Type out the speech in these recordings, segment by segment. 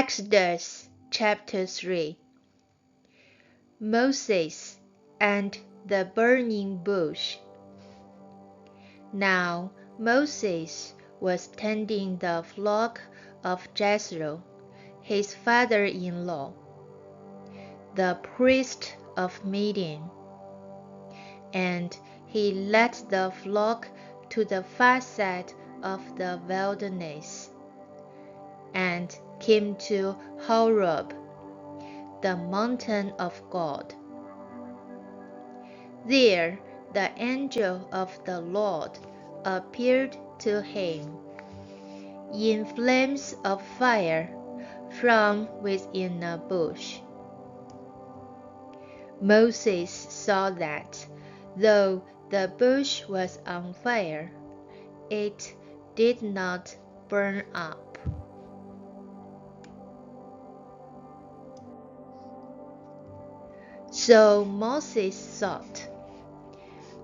Exodus chapter 3. Moses and the burning bush. Now Moses was tending the flock of Jethro, his father-in-law, the priest of Midian, and he led the flock to the far side of the wilderness, and came to Horeb, the mountain of God. There the angel of the Lord appeared to him in flames of fire from within a bush. Moses saw that, though the bush was on fire, it did not burn up. So Moses thought,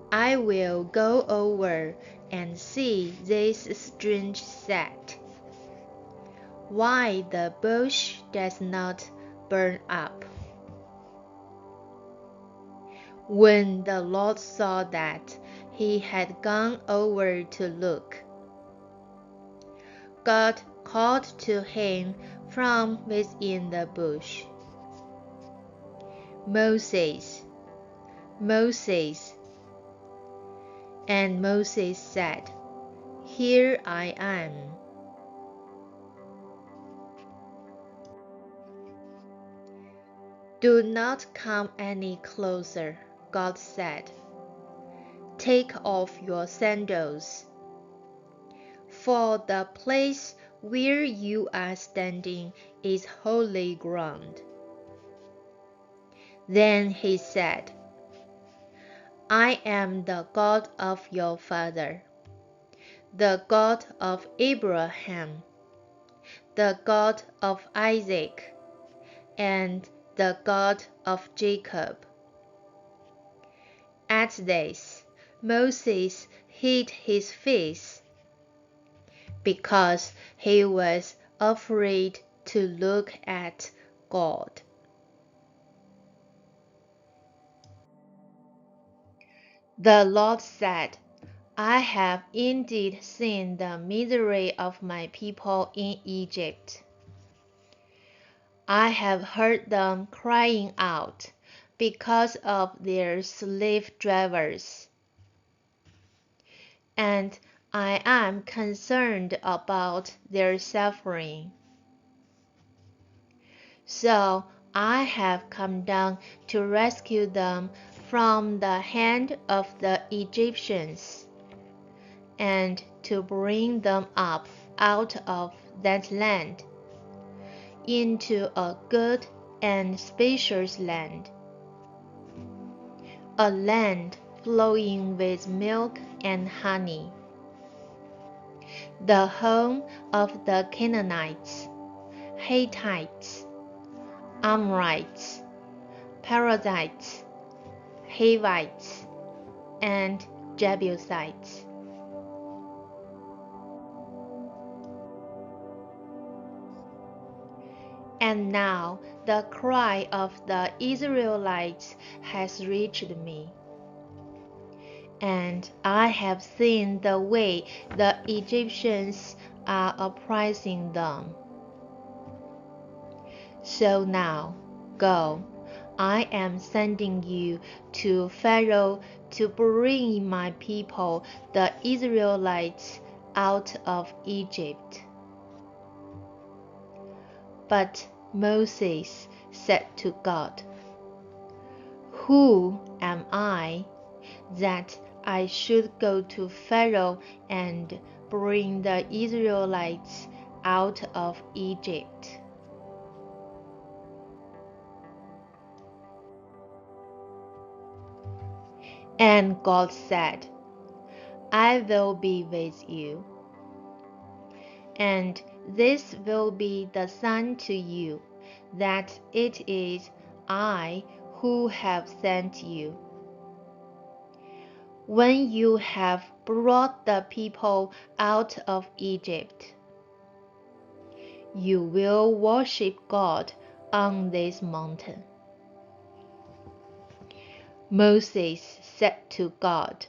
I will go over and see this strange sight, why the bush does not burn up. When the Lord saw that he had gone over to look, God called to him from within the bush, Moses, Moses. And Moses said, Here I am. Do not come any closer, God said. Take off your sandals, for the place where you are standing is holy ground. Then he said, I am the God of your father, the God of Abraham, the God of Isaac, and the God of Jacob. At this, Moses hid his face, because he was afraid to look at God. The Lord said, I have indeed seen the misery of my people in Egypt. I have heard them crying out because of their slave drivers, and I am concerned about their suffering. So I have come down to rescue them from the hand of the Egyptians, and to bring them up out of that land into a good and spacious land, a land flowing with milk and honey, the home of the Canaanites, Hittites, Amorites, Perizzites, Hivites, and Jebusites. And now the cry of the Israelites has reached me, and I have seen the way the Egyptians are oppressing them. So now, go, I am sending you to Pharaoh to bring my people, the Israelites, out of Egypt. But Moses said to God, Who am I, that I should go to Pharaoh and bring the Israelites out of Egypt? And God said, I will be with you, and this will be the sign to you, that it is I who have sent you. When you have brought the people out of Egypt, You will worship God on this mountain. Moses said to God,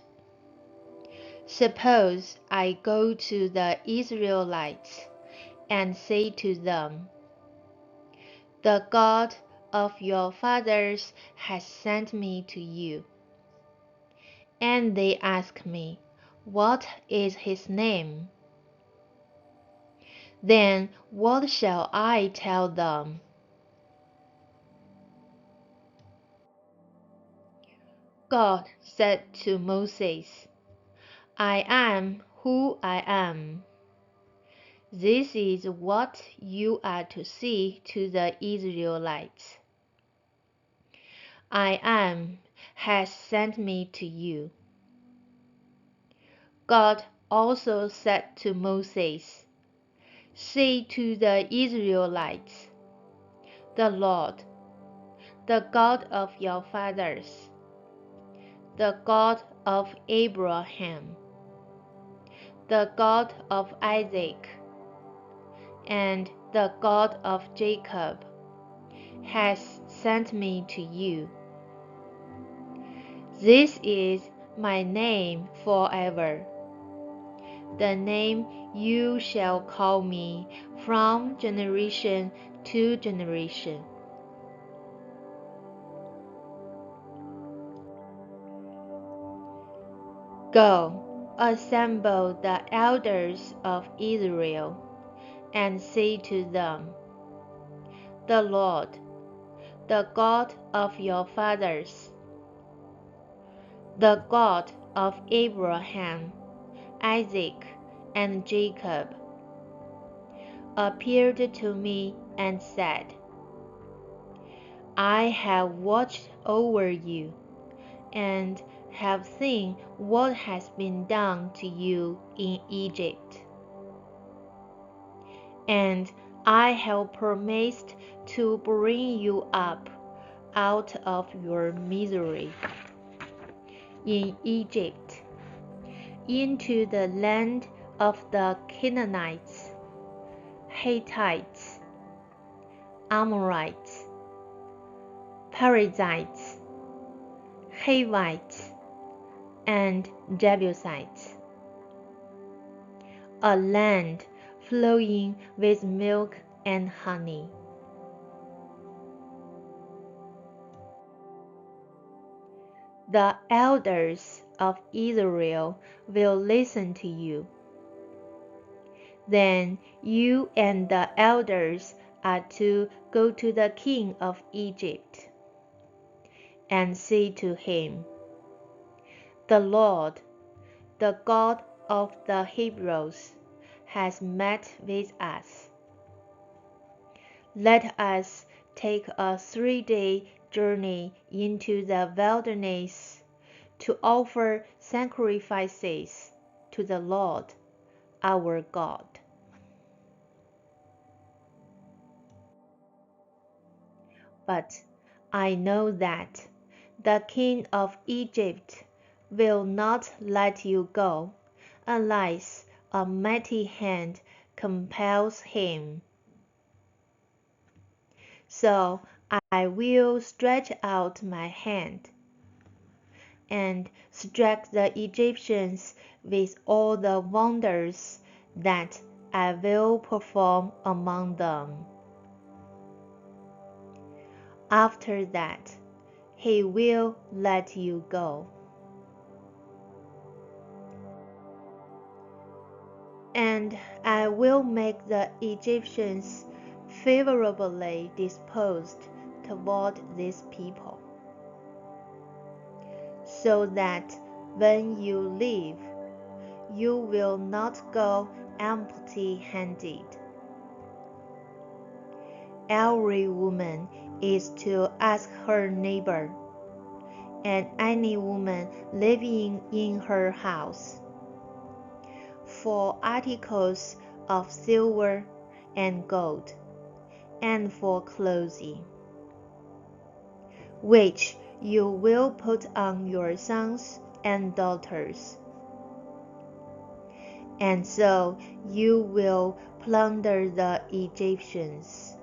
Suppose I go to the Israelites and say to them, The God of your fathers has sent me to you. And they ask me, What is his name? Then what shall I tell them? God said to Moses, I am who I am. This is what you are to say to the Israelites. I am has sent me to you. God also said to Moses, Say to the Israelites, The Lord, the God of your fathers, the God of Abraham, the God of Isaac, and the God of Jacob, has sent me to you. This is my name forever, the name you shall call me from generation to generation. Go, assemble the elders of Israel, and say to them, The Lord, the God of your fathers, the God of Abraham, Isaac, and Jacob, appeared to me and said, I have watched over you, and have seen what has been done to you in Egypt. And I have promised to bring you up out of your misery in Egypt, into the land of the Canaanites, Hittites, Amorites, Perizzites, Hivites, and Jebusites, a land flowing with milk and honey. The elders of Israel will listen to you. Then you and the elders are to go to the king of Egypt and say to him, The Lord, the God of the Hebrews, has met with us. Let us take a 3-day journey into the wilderness to offer sacrifices to the Lord our God. But I know that the king of Egypt will not let you go unless a mighty hand compels him. So I will stretch out my hand and strike the Egyptians with all the wonders that I will perform among them. After that, he will let you go. And I will make the Egyptians favorably disposed toward this people, so that when you leave, you will not go empty-handed. Every woman is to ask her neighbor, and any woman living in her house, for articles of silver and gold, and for clothing, which you will put on your sons and daughters. And so you will plunder the Egyptians.